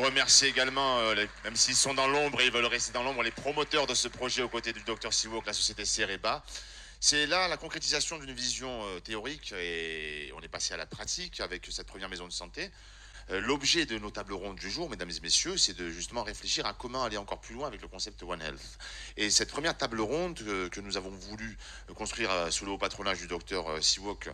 remercier également, même s'ils sont dans l'ombre et ils veulent rester dans l'ombre, les promoteurs de ce projet aux côtés du Dr Siwok, la société Cereba. C'est là la concrétisation d'une vision théorique et on est passé à la pratique avec cette première maison de santé. L'objet de nos tables rondes du jour, mesdames et messieurs, c'est de justement réfléchir à comment aller encore plus loin avec le concept One Health. Et cette première table ronde que nous avons voulu construire sous le haut patronage du docteur Siwok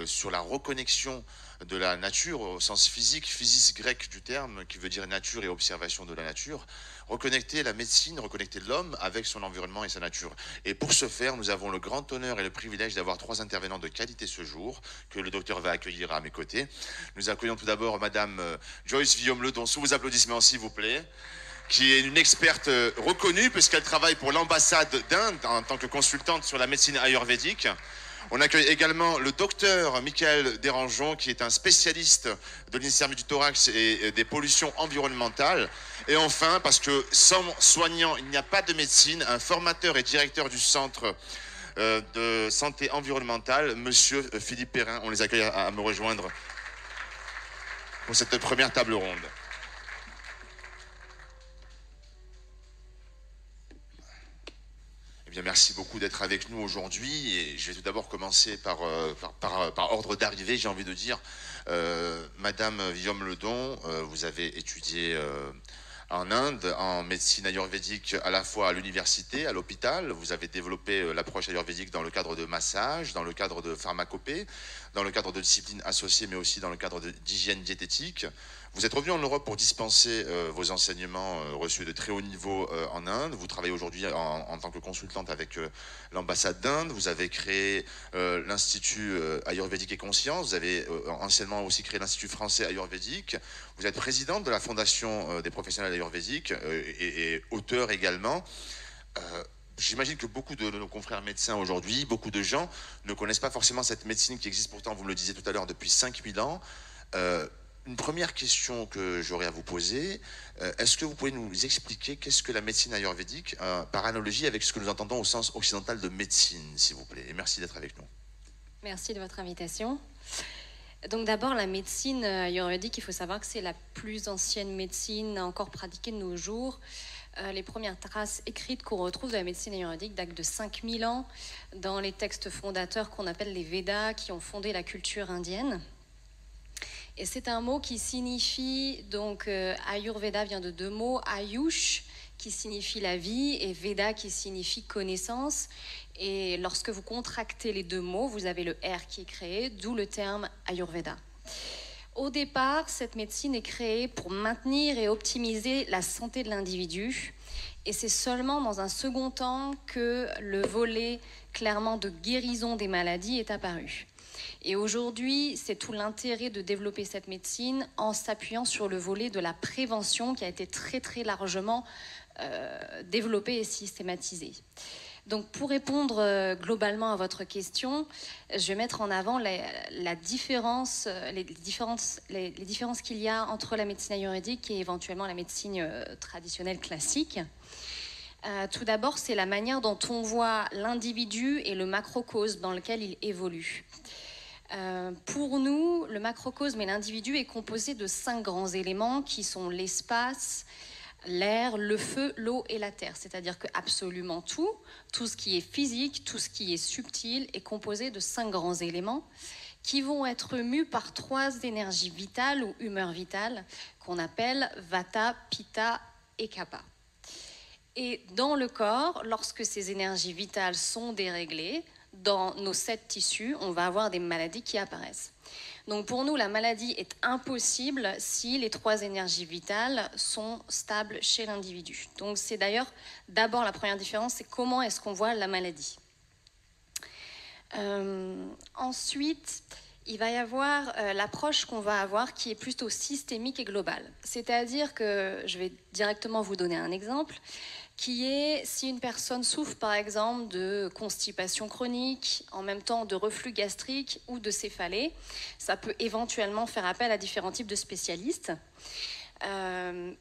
sur la reconnexion de la nature au sens physique, physis grec du terme, qui veut dire nature et observation de la nature, reconnecter la médecine, reconnecter l'homme avec son environnement et sa nature. Et pour ce faire, nous avons le grand honneur et le privilège d'avoir 3 intervenants de qualité ce jour, que le docteur va accueillir à mes côtés. Nous accueillons tout d'abord Madame Joyce Villaume-Ledon, sous vos applaudissements s'il vous plaît, qui est une experte reconnue puisqu'elle travaille pour l'ambassade d'Inde en tant que consultante sur la médecine ayurvédique. On accueille également le docteur Michael Dérangeon, qui est un spécialiste de l'insertion du thorax et des pollutions environnementales. Et enfin, parce que sans soignant, il n'y a pas de médecine, un formateur et directeur du centre de santé environnementale, monsieur Philippe Perrin. On les accueille à me rejoindre pour cette première table ronde. Eh bien, merci beaucoup d'être avec nous aujourd'hui. Et je vais tout d'abord commencer par ordre d'arrivée, j'ai envie de dire. Madame Villaume-Ledon, vous avez étudié en Inde, en médecine ayurvédique, à la fois à l'université, à l'hôpital. Vous avez développé l'approche ayurvédique dans le cadre de massage, dans le cadre de pharmacopée, dans le cadre de disciplines associées, mais aussi dans le cadre d'hygiène diététique. Vous êtes revenu en Europe pour dispenser vos enseignements reçus de très haut niveau en Inde. Vous travaillez aujourd'hui en tant que consultante avec l'ambassade d'Inde. Vous avez créé l'Institut Ayurvédique et Conscience. Vous avez anciennement aussi créé l'Institut français ayurvédique. Vous êtes présidente de la Fondation des professionnels ayurvédiques et auteur également. J'imagine que beaucoup de nos confrères médecins aujourd'hui, beaucoup de gens ne connaissent pas forcément cette médecine qui existe pourtant, vous me le disiez tout à l'heure, depuis 5000 ans. Une première question que j'aurais à vous poser, est-ce que vous pouvez nous expliquer qu'est-ce que la médecine ayurvédique, par analogie avec ce que nous entendons au sens occidental de médecine, s'il vous plaît. Et merci d'être avec nous. Merci de votre invitation. Donc d'abord, la médecine ayurvédique, il faut savoir que c'est la plus ancienne médecine encore pratiquée de nos jours. Les premières traces écrites qu'on retrouve de la médecine ayurvédique datent de 5000 ans dans les textes fondateurs qu'on appelle les Védas, qui ont fondé la culture indienne. Et c'est un mot qui signifie, donc Ayurveda vient de 2 mots, Ayush qui signifie la vie et Veda qui signifie connaissance. Et lorsque vous contractez les 2 mots, vous avez le R qui est créé, d'où le terme Ayurveda. Au départ, cette médecine est créée pour maintenir et optimiser la santé de l'individu. Et c'est seulement dans un second temps que le volet clairement de guérison des maladies est apparu. Et aujourd'hui, c'est tout l'intérêt de développer cette médecine en s'appuyant sur le volet de la prévention qui a été très très largement développé et systématisé. Donc pour répondre globalement à votre question, je vais mettre en avant les différences qu'il y a entre la médecine ayurvédique et éventuellement la médecine traditionnelle classique. Tout d'abord, c'est la manière dont on voit l'individu et le macrocosme dans lequel il évolue. Pour nous, le macrocosme et l'individu est composé de 5 grands éléments qui sont l'espace, l'air, le feu, l'eau et la terre. C'est-à-dire que absolument tout ce qui est physique, tout ce qui est subtil est composé de 5 grands éléments qui vont être mus par 3 énergies vitales ou humeurs vitales qu'on appelle Vata, Pitta et Kapha. Et dans le corps, lorsque ces énergies vitales sont déréglées, dans nos 7 tissus, on va avoir des maladies qui apparaissent. Donc pour nous, la maladie est impossible si les 3 énergies vitales sont stables chez l'individu. Donc c'est d'ailleurs d'abord la première différence, c'est comment est-ce qu'on voit la maladie. Ensuite, il va y avoir l'approche qu'on va avoir qui est plutôt systémique et globale. C'est-à-dire que, je vais directement vous donner un exemple, qui est si une personne souffre par exemple de constipation chronique, en même temps de reflux gastrique ou de céphalée, ça peut éventuellement faire appel à différents types de spécialistes.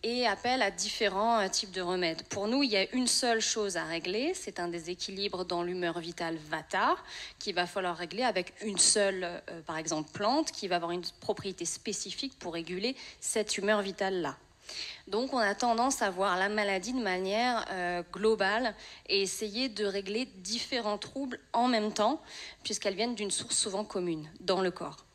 et appelle à différents types de remèdes. Pour nous, il y a une seule chose à régler, c'est un déséquilibre dans l'humeur vitale Vata qu'il va falloir régler avec une seule, par exemple, plante qui va avoir une propriété spécifique pour réguler cette humeur vitale-là. Donc on a tendance à voir la maladie de manière globale et essayer de régler différents troubles en même temps, puisqu'elles viennent d'une source souvent commune dans le corps.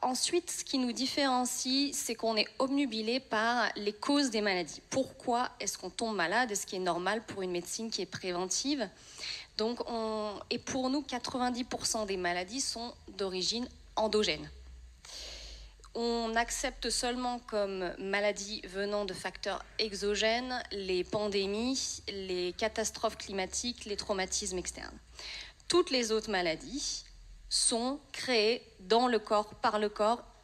Ensuite, ce qui nous différencie, c'est qu'on est obnubilé par les causes des maladies. Pourquoi est-ce qu'on tombe malade? Et ce qui est normal pour une médecine qui est préventive. Donc, et pour nous, 90% des maladies sont d'origine endogène. On accepte seulement comme maladies venant de facteurs exogènes les pandémies, les catastrophes climatiques, les traumatismes externes. Toutes les autres maladies sont créées dans le corps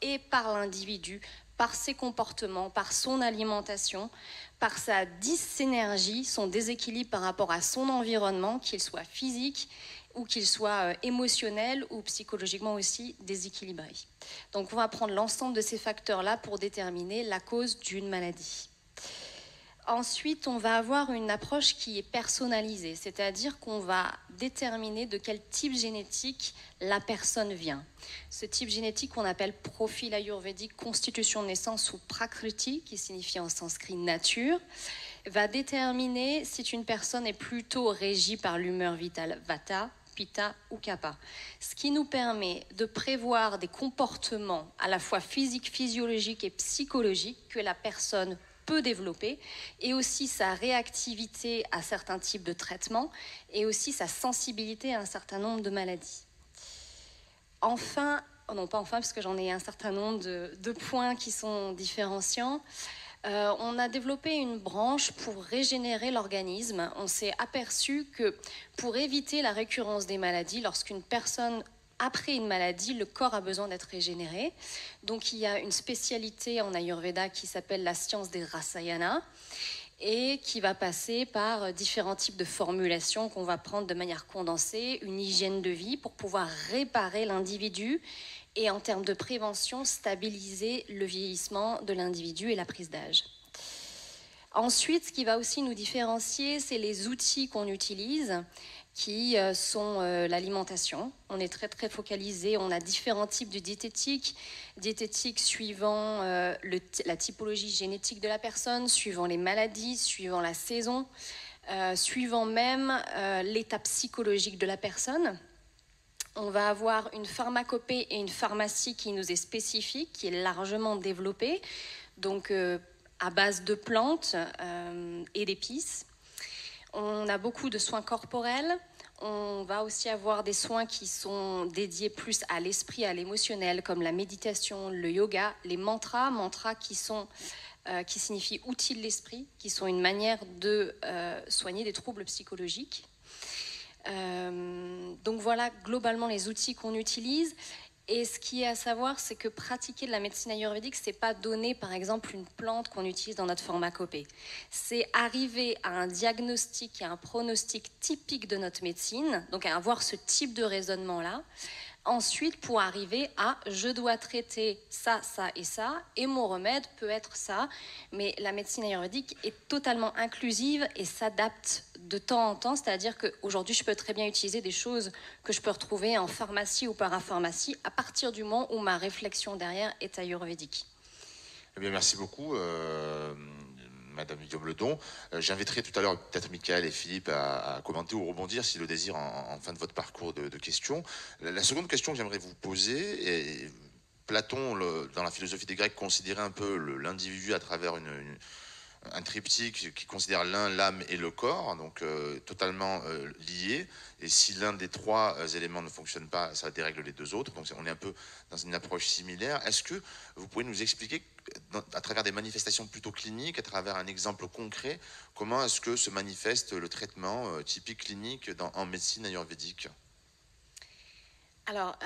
et par l'individu, par ses comportements, par son alimentation, par sa dysénergie, son déséquilibre par rapport à son environnement, qu'il soit physique ou qu'il soit émotionnel ou psychologiquement aussi déséquilibré. Donc on va prendre l'ensemble de ces facteurs-là pour déterminer la cause d'une maladie. Ensuite, on va avoir une approche qui est personnalisée, c'est-à-dire qu'on va déterminer de quel type génétique la personne vient. Ce type génétique qu'on appelle profil ayurvédique, constitution de naissance ou prakriti, qui signifie en sanskrit nature, va déterminer si une personne est plutôt régie par l'humeur vitale Vata, Pitta ou Kapha. Ce qui nous permet de prévoir des comportements à la fois physiques, physiologiques et psychologiques que la personne peut développer, et aussi sa réactivité à certains types de traitements, et aussi sa sensibilité à un certain nombre de maladies. Enfin, non pas enfin, parce que j'en ai un certain nombre de points qui sont différenciants, on a développé une branche pour régénérer l'organisme. On s'est aperçu que pour éviter la récurrence des maladies, lorsqu'une personne après une maladie, le corps a besoin d'être régénéré. Donc il y a une spécialité en Ayurveda qui s'appelle la science des Rasayana et qui va passer par différents types de formulations qu'on va prendre de manière condensée, une hygiène de vie pour pouvoir réparer l'individu et en termes de prévention, stabiliser le vieillissement de l'individu et la prise d'âge. Ensuite, ce qui va aussi nous différencier, c'est les outils qu'on utilise, qui sont l'alimentation. On est très très focalisé, on a différents types de diététique suivant la typologie génétique de la personne, suivant les maladies, suivant la saison, suivant même l'état psychologique de la personne. On va avoir une pharmacopée et une pharmacie qui nous est spécifique, qui est largement développée, donc à base de plantes et d'épices. On a beaucoup de soins corporels. On va aussi avoir des soins qui sont dédiés plus à l'esprit, à l'émotionnel, comme la méditation, le yoga, les mantras qui signifient outils de l'esprit, qui sont une manière de soigner des troubles psychologiques. Donc voilà globalement les outils qu'on utilise. Et ce qui est à savoir, c'est que pratiquer de la médecine ayurvédique, c'est pas donner par exemple une plante qu'on utilise dans notre pharmacopée. C'est arriver à un diagnostic et un pronostic typique de notre médecine, donc à avoir ce type de raisonnement-là. Ensuite, pour arriver à je dois traiter ça, ça et ça, et mon remède peut être ça. Mais la médecine ayurvédique est totalement inclusive et s'adapte de temps en temps. C'est-à-dire qu'aujourd'hui, je peux très bien utiliser des choses que je peux retrouver en pharmacie ou parapharmacie à partir du moment où ma réflexion derrière est ayurvédique. Eh bien, merci beaucoup. Madame Guillaume-Ledon. J'inviterai tout à l'heure peut-être Michael et Philippe à commenter ou rebondir si le désir en fin de votre parcours de questions. La seconde question que j'aimerais vous poser est Platon, dans la philosophie des Grecs, considérait un peu l'individu à travers un triptyque qui considère l'âme et le corps, donc totalement liés. Et si l'un des trois éléments ne fonctionne pas, ça dérègle les deux autres. Donc on est un peu dans une approche similaire. Est-ce que vous pouvez nous expliquer, à travers des manifestations plutôt cliniques, à travers un exemple concret, comment est-ce que se manifeste le traitement typique clinique en médecine ayurvédique ? Alors,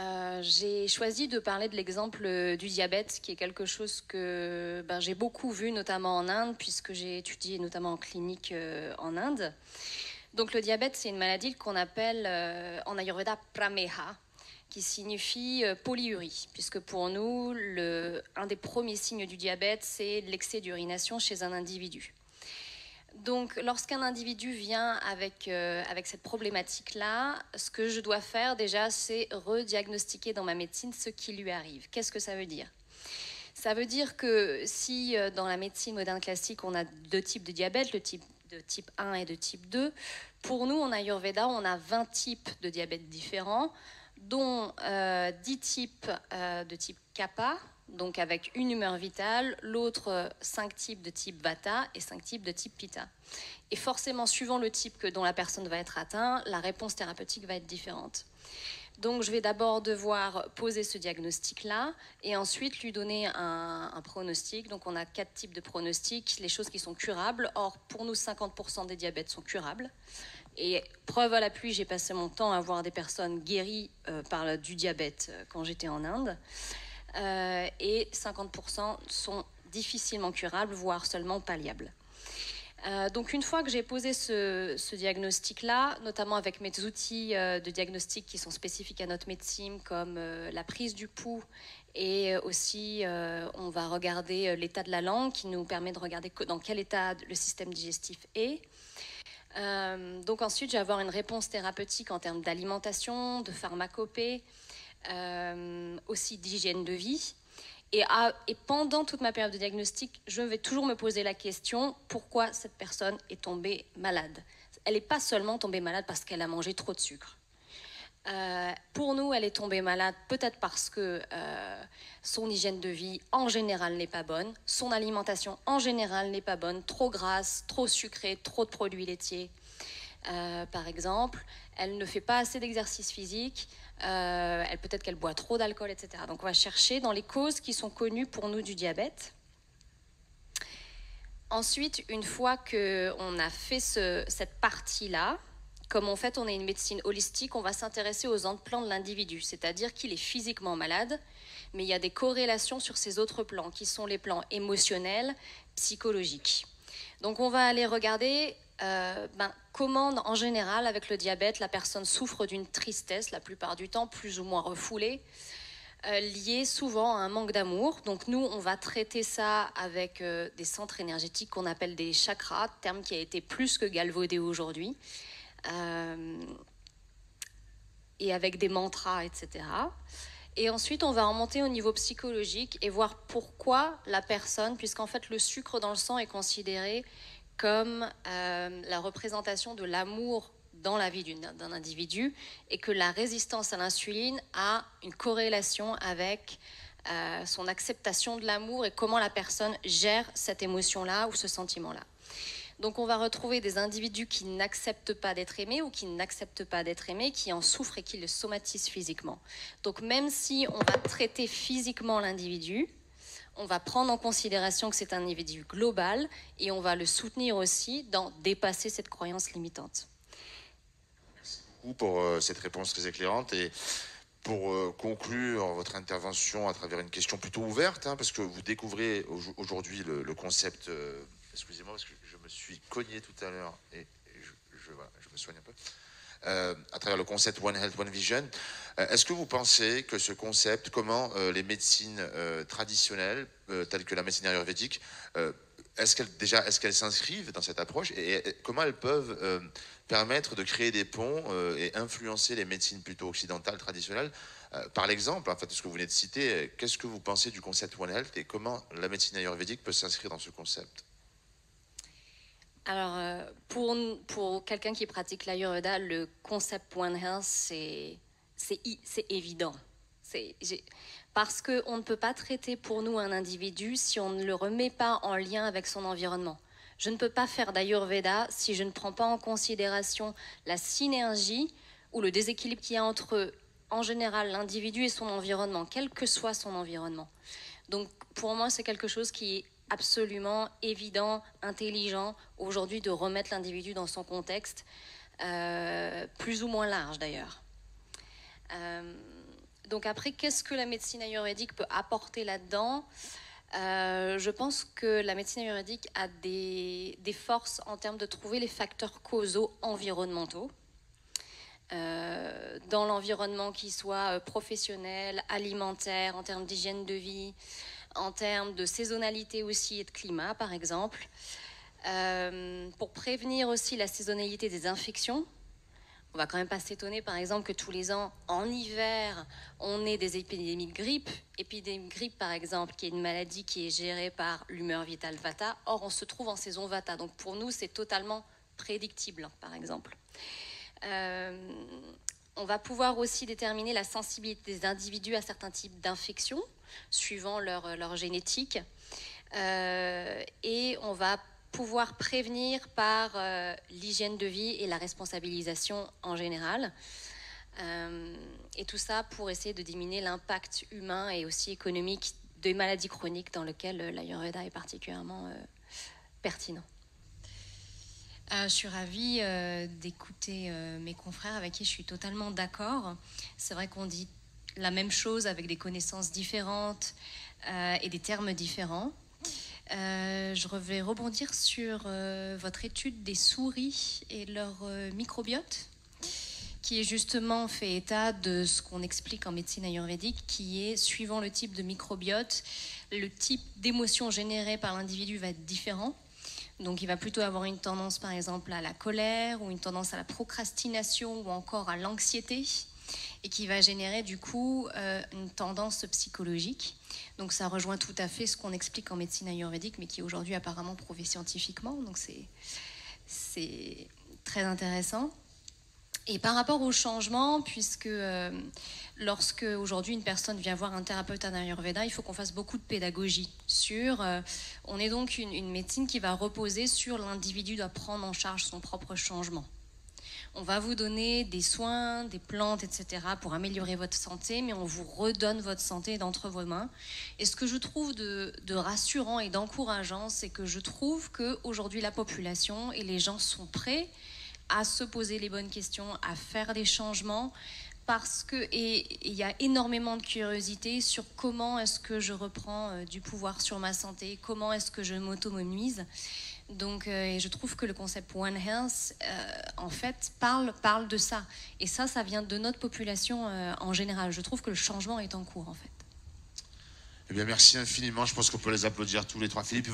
j'ai choisi de parler de l'exemple du diabète, qui est quelque chose que j'ai beaucoup vu, notamment en Inde, puisque j'ai étudié notamment en clinique en Inde. Donc, le diabète, c'est une maladie qu'on appelle en Ayurveda prameha. qui signifie polyurie, puisque pour nous, un des premiers signes du diabète, c'est l'excès d'urination chez un individu. Donc, lorsqu'un individu vient avec cette problématique-là, ce que je dois faire déjà, c'est rediagnostiquer dans ma médecine ce qui lui arrive. Qu'est-ce que ça veut dire ? Ça veut dire que si dans la médecine moderne classique, on a 2 types de diabète, le type de type 1 et de type 2, pour nous, en Ayurveda, on a 20 types de diabète différents, dont 10 types de type Kapha, donc avec une humeur vitale, l'autre 5 types de type Vata et 5 types de type Pitta. Et forcément, suivant le type dont la personne va être atteinte, la réponse thérapeutique va être différente. Donc, je vais d'abord devoir poser ce diagnostic-là et ensuite lui donner un pronostic. Donc, on a 4 types de pronostics, les choses qui sont curables. Or, pour nous, 50% des diabètes sont curables. Et preuve à l'appui, j'ai passé mon temps à voir des personnes guéries du diabète quand j'étais en Inde. Et 50% sont difficilement curables, voire seulement palliables. Donc une fois que j'ai posé ce diagnostic-là, notamment avec mes outils de diagnostic qui sont spécifiques à notre médecine, comme la prise du pouls, et aussi on va regarder l'état de la langue, qui nous permet de regarder dans quel état le système digestif est. Donc ensuite, je vais avoir une réponse thérapeutique en termes d'alimentation, de pharmacopée, aussi d'hygiène de vie. Et pendant toute ma période de diagnostic, je vais toujours me poser la question, pourquoi cette personne est tombée malade ? Elle n'est pas seulement tombée malade parce qu'elle a mangé trop de sucre. Pour nous, elle est tombée malade peut-être parce que son hygiène de vie en général n'est pas bonne, son alimentation en général n'est pas bonne, trop grasse, trop sucrée, trop de produits laitiers. Par exemple, elle ne fait pas assez d'exercice physique, peut-être qu'elle boit trop d'alcool, etc. Donc on va chercher dans les causes qui sont connues pour nous du diabète. Ensuite, une fois qu'on a fait cette partie-là, comme en fait on est une médecine holistique, on va s'intéresser aux autres plans de l'individu, c'est-à-dire qu'il est physiquement malade, mais il y a des corrélations sur ces autres plans, qui sont les plans émotionnels, psychologiques. Donc on va aller regarder comment, en général, avec le diabète, la personne souffre d'une tristesse, la plupart du temps plus ou moins refoulée, liée souvent à un manque d'amour. Donc nous, on va traiter ça avec des centres énergétiques qu'on appelle des chakras, terme qui a été plus que galvaudé aujourd'hui, et avec des mantras, etc. Et ensuite, on va remonter au niveau psychologique et voir pourquoi la personne, puisqu'en fait, le sucre dans le sang est considéré comme la représentation de l'amour dans la vie d'un individu, et que la résistance à l'insuline a une corrélation avec son acceptation de l'amour et comment la personne gère cette émotion-là ou ce sentiment-là. Donc on va retrouver des individus qui n'acceptent pas d'être aimés ou qui n'acceptent pas d'être aimés, qui en souffrent et qui le somatisent physiquement. Donc même si on va traiter physiquement l'individu, on va prendre en considération que c'est un individu global et on va le soutenir aussi dans dépasser cette croyance limitante. Merci beaucoup pour cette réponse très éclairante. Et pour conclure votre intervention à travers une question plutôt ouverte, parce que vous découvrez aujourd'hui le concept... excusez-moi parce que je me suis cogné tout à l'heure et je me soigne un peu. À travers le concept One Health, One Vision. Est-ce que vous pensez que ce concept, comment les médecines traditionnelles, telles que la médecine ayurvédique, est-ce qu'elles s'inscrivent dans cette approche et comment elles peuvent permettre de créer des ponts et influencer les médecines plutôt occidentales, traditionnelles par l'exemple, en fait, de ce que vous venez de citer, qu'est-ce que vous pensez du concept One Health et comment la médecine ayurvédique peut s'inscrire dans ce concept ? Alors, pour quelqu'un qui pratique l'Ayurveda, le concept One Health, c'est évident. Parce qu'on ne peut pas traiter pour nous un individu si on ne le remet pas en lien avec son environnement. Je ne peux pas faire d'Ayurveda si je ne prends pas en considération la synergie ou le déséquilibre qu'il y a entre, en général, l'individu et son environnement, quel que soit son environnement. Donc, pour moi, c'est quelque chose qui est absolument évident, intelligent, aujourd'hui, de remettre l'individu dans son contexte, plus ou moins large d'ailleurs. Donc après, qu'est-ce que la médecine ayurvédique peut apporter là-dedans ? Je pense que la médecine ayurvédique a des forces en termes de trouver les facteurs causaux environnementaux. dans l'environnement qui soit professionnel, alimentaire, en termes d'hygiène de vie, en termes de saisonnalité aussi et de climat, par exemple. Pour prévenir aussi la saisonnalité des infections. On va quand même pas s'étonner, par exemple, que tous les ans, en hiver, on ait des épidémies de grippe. Épidémie de grippe, par exemple, qui est une maladie qui est gérée par l'humeur vitale Vata. Or, on se trouve en saison Vata. Donc, pour nous, c'est totalement prédictible, par exemple. On va pouvoir aussi déterminer la sensibilité des individus à certains types d'infections, suivant leur génétique. Et on va pouvoir prévenir par l'hygiène de vie et la responsabilisation en général. Et tout ça pour essayer de diminuer l'impact humain et aussi économique des maladies chroniques dans lesquelles l'Ayurveda est particulièrement pertinent. Je suis ravie d'écouter mes confrères avec qui je suis totalement d'accord. C'est vrai qu'on dit la même chose avec des connaissances différentes et des termes différents. Je vais rebondir sur votre étude des souris et leur microbiote, qui est justement fait état de ce qu'on explique en médecine ayurvédique, qui est, suivant le type de microbiote, le type d'émotion générée par l'individu va être différent. Donc il va plutôt avoir une tendance par exemple à la colère ou une tendance à la procrastination ou encore à l'anxiété, et qui va générer du coup une tendance psychologique. Donc ça rejoint tout à fait ce qu'on explique en médecine ayurvédique, mais qui est aujourd'hui apparemment prouvé scientifiquement. Donc c'est très intéressant. Et par rapport au changement, puisque lorsque aujourd'hui une personne vient voir un thérapeute en Ayurveda, il faut qu'on fasse beaucoup de pédagogie sur... on est donc une médecine qui va reposer sur l'individu doit prendre en charge son propre changement. On va vous donner des soins, des plantes, etc. pour améliorer votre santé, mais on vous redonne votre santé d'entre vos mains. Et ce que je trouve de rassurant et d'encourageant, c'est que je trouve qu'aujourd'hui la population et les gens sont prêts à se poser les bonnes questions, à faire des changements, parce que il y a énormément de curiosité sur comment est-ce que je reprends du pouvoir sur ma santé, comment est-ce que je m'autonomise. Donc, je trouve que le concept One Health, en fait, parle de ça. Et ça vient de notre population en général. Je trouve que le changement est en cours, en fait. Eh bien, merci infiniment. Je pense qu'on peut les applaudir tous les trois. Philippe,